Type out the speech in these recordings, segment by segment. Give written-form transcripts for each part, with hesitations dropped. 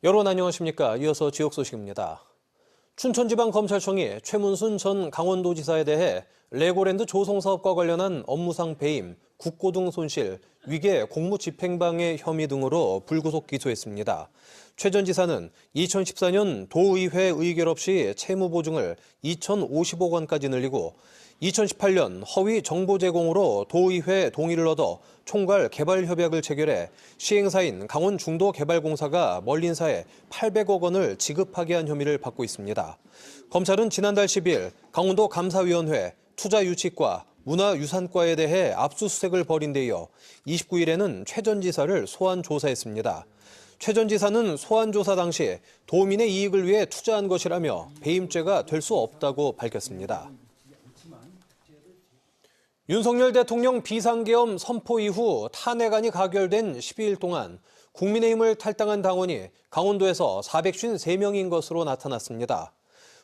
여러분 안녕하십니까? 이어서 지역 소식입니다. 춘천지방검찰청이 최문순 전 강원도지사에 대해 레고랜드 조성사업과 관련한 업무상 배임, 국고등 손실, 위계 공무집행방해 혐의 등으로 불구속 기소했습니다. 최 전 지사는 2014년 도의회 의결 없이 채무 보증을 2,050억 원까지 늘리고 2018년 허위 정보 제공으로 도의회 동의를 얻어 총괄 개발 협약을 체결해 시행사인 강원중도개발공사가 멀린사에 800억 원을 지급하게 한 혐의를 받고 있습니다. 검찰은 지난달 10일 강원도 감사위원회, 투자유치과, 문화유산과에 대해 압수수색을 벌인 데 이어 29일에는 최 전 지사를 소환 조사했습니다. 최 전 지사는 소환 조사 당시 도민의 이익을 위해 투자한 것이라며 배임죄가 될 수 없다고 밝혔습니다. 윤석열 대통령 비상계엄 선포 이후 탄핵안이 가결된 12일 동안 국민의힘을 탈당한 당원이 강원도에서 453명인 것으로 나타났습니다.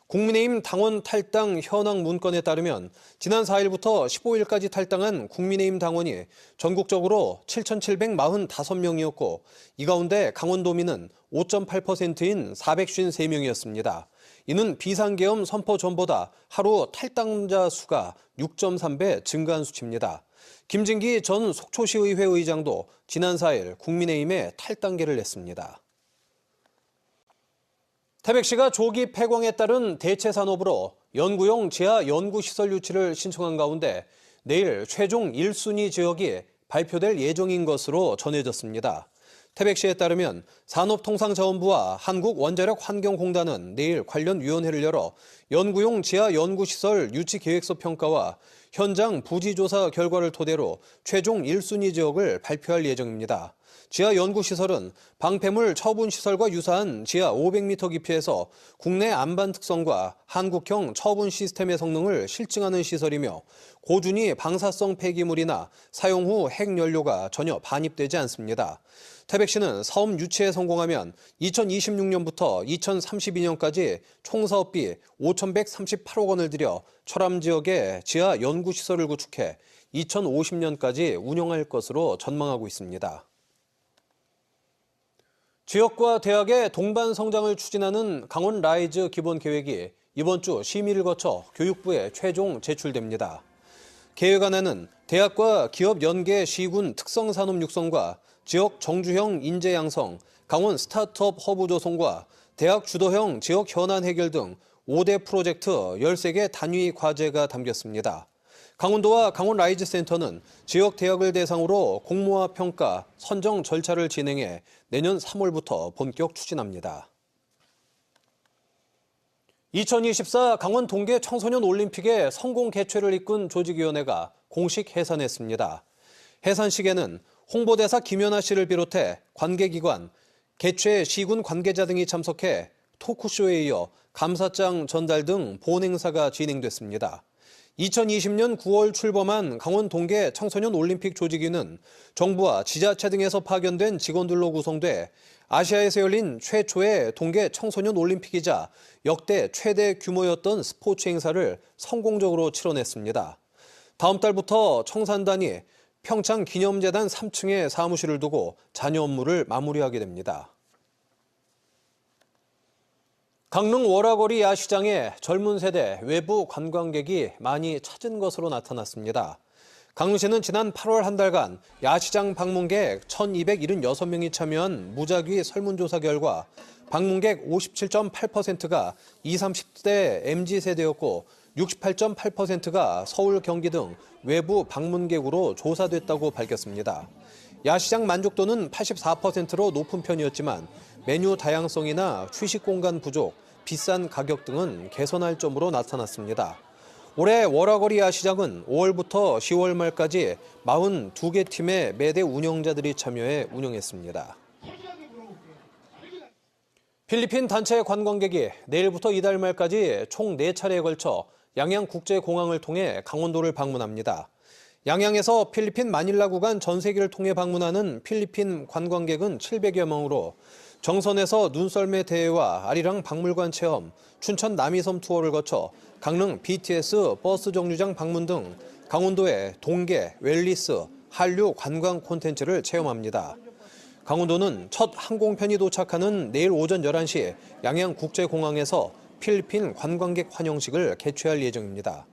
국민의힘 당원 탈당 현황 문건에 따르면 지난 4일부터 15일까지 탈당한 국민의힘 당원이 전국적으로 7,745명이었고 이 가운데 강원도민은 5.8%인 453명이었습니다. 이는 비상계엄 선포 전보다 하루 탈당자 수가 6.3배 증가한 수치입니다. 김진기 전 속초시의회 의장도 지난 4일 국민의힘에 탈당계를 냈습니다. 태백시가 조기 폐광에 따른 대체 산업으로 연구용 지하 연구시설 유치를 신청한 가운데 내일 최종 1순위 지역이 발표될 예정인 것으로 전해졌습니다. 태백시에 따르면 산업통상자원부와 한국원자력환경공단은 내일 관련 위원회를 열어 연구용 지하 연구시설 유치 계획서 평가와 현장 부지조사 결과를 토대로 최종 1순위 지역을 발표할 예정입니다. 지하 연구시설은 방패물 처분시설과 유사한 지하 500m 깊이에서 국내 안반 특성과 한국형 처분 시스템의 성능을 실증하는 시설이며 고준위 방사성 폐기물이나 사용 후 핵연료가 전혀 반입되지 않습니다. 태백시는 사업 유치에 성공하면 2026년부터 2032년까지 총 사업비 5,138억 원을 들여 철암 지역에 지하 연구시설을 구축해 2050년까지 운영할 것으로 전망하고 있습니다. 지역과 대학의 동반 성장을 추진하는 강원 라이즈 기본 계획이 이번 주 심의를 거쳐 교육부에 최종 제출됩니다. 계획안에는 대학과 기업 연계 시군 특성 산업 육성과 지역 정주형 인재 양성, 강원 스타트업 허브 조성과 대학 주도형 지역 현안 해결 등 5대 프로젝트 13개 단위 과제가 담겼습니다. 강원도와 강원 라이즈 센터는 지역 대학을 대상으로 공모와 평가, 선정 절차를 진행해 내년 3월부터 본격 추진합니다. 2024 강원 동계 청소년 올림픽의 성공 개최를 이끈 조직위원회가 공식 해산했습니다. 해산식에는 홍보대사 김연아 씨를 비롯해 관계기관, 개최 시군 관계자 등이 참석해 토크쇼에 이어 감사장 전달 등 본행사가 진행됐습니다. 2020년 9월 출범한 강원 동계 청소년 올림픽 조직위는 정부와 지자체 등에서 파견된 직원들로 구성돼 아시아에서 열린 최초의 동계 청소년 올림픽이자 역대 최대 규모였던 스포츠 행사를 성공적으로 치러냈습니다. 다음 달부터 청산단이 평창 기념재단 3층에 사무실을 두고 잔여 업무를 마무리하게 됩니다. 강릉 월화거리 야시장에 젊은 세대 외부 관광객이 많이 찾은 것으로 나타났습니다. 강릉시는 지난 8월 한 달간 야시장 방문객 1,276명이 참여한 무작위 설문조사 결과 방문객 57.8%가 20, 30대 MZ세대였고 68.8%가 서울, 경기 등 외부 방문객으로 조사됐다고 밝혔습니다. 야시장 만족도는 84%로 높은 편이었지만 메뉴 다양성이나 휴식 공간 부족, 비싼 가격 등은 개선할 점으로 나타났습니다. 올해 월화거리 야시장은 5월부터 10월 말까지 42개 팀의 매대 운영자들이 참여해 운영했습니다. 필리핀 단체 관광객이 내일부터 이달 말까지 총 4차례에 걸쳐 양양국제공항을 통해 강원도를 방문합니다. 양양에서 필리핀 마닐라 구간 전세기를 통해 방문하는 필리핀 관광객은 700여 명으로 정선에서 눈썰매 대회와 아리랑 박물관 체험, 춘천 남이섬 투어를 거쳐 강릉 BTS 버스 정류장 방문 등 강원도의 동계, 웰리스, 한류 관광 콘텐츠를 체험합니다. 강원도는 첫 항공편이 도착하는 내일 오전 11시 양양국제공항에서 필리핀 관광객 환영식을 개최할 예정입니다.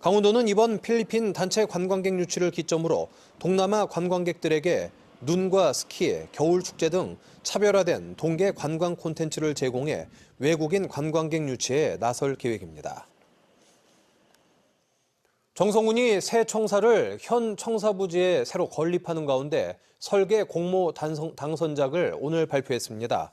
강원도는 이번 필리핀 단체 관광객 유치를 기점으로 동남아 관광객들에게 눈과 스키, 겨울 축제 등 차별화된 동계 관광 콘텐츠를 제공해 외국인 관광객 유치에 나설 계획입니다. 정성군이 새 청사를 현 청사부지에 새로 건립하는 가운데 설계 공모 당선작을 오늘 발표했습니다.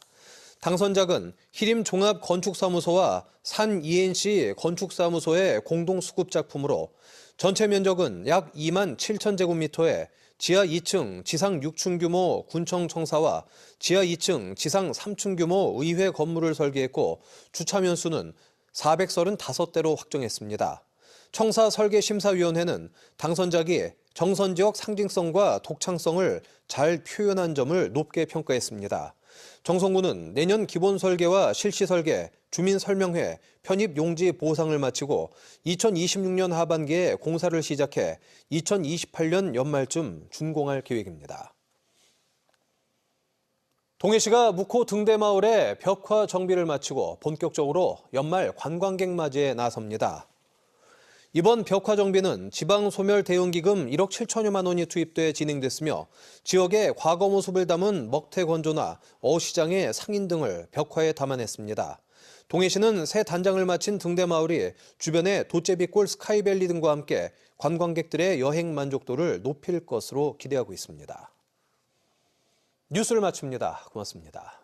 당선작은 희림종합건축사무소와 산 ENC 건축사무소의 공동 수급 작품으로 전체 면적은 약 2만 7천 제곱미터에 지하 2층, 지상 6층 규모 군청 청사와 지하 2층, 지상 3층 규모 의회 건물을 설계했고 주차면 수는 435대로 확정했습니다. 청사 설계심사위원회는 당선작이 정선지역 상징성과 독창성을 잘 표현한 점을 높게 평가했습니다. 정성군은 내년 기본 설계와 실시 설계, 주민 설명회, 편입 용지 보상을 마치고 2026년 하반기에 공사를 시작해 2028년 연말쯤 준공할 계획입니다. 동해시가 묵호 등대마을의 벽화 정비를 마치고 본격적으로 연말 관광객 맞이에 나섭니다. 이번 벽화 정비는 지방소멸대응기금 1억 7천여만 원이 투입돼 진행됐으며 지역의 과거 모습을 담은 먹태 건조나 어시장의 상인 등을 벽화에 담아냈습니다. 동해시는 새 단장을 마친 등대마을이 주변의 도제비골 스카이밸리 등과 함께 관광객들의 여행 만족도를 높일 것으로 기대하고 있습니다. 뉴스를 마칩니다. 고맙습니다.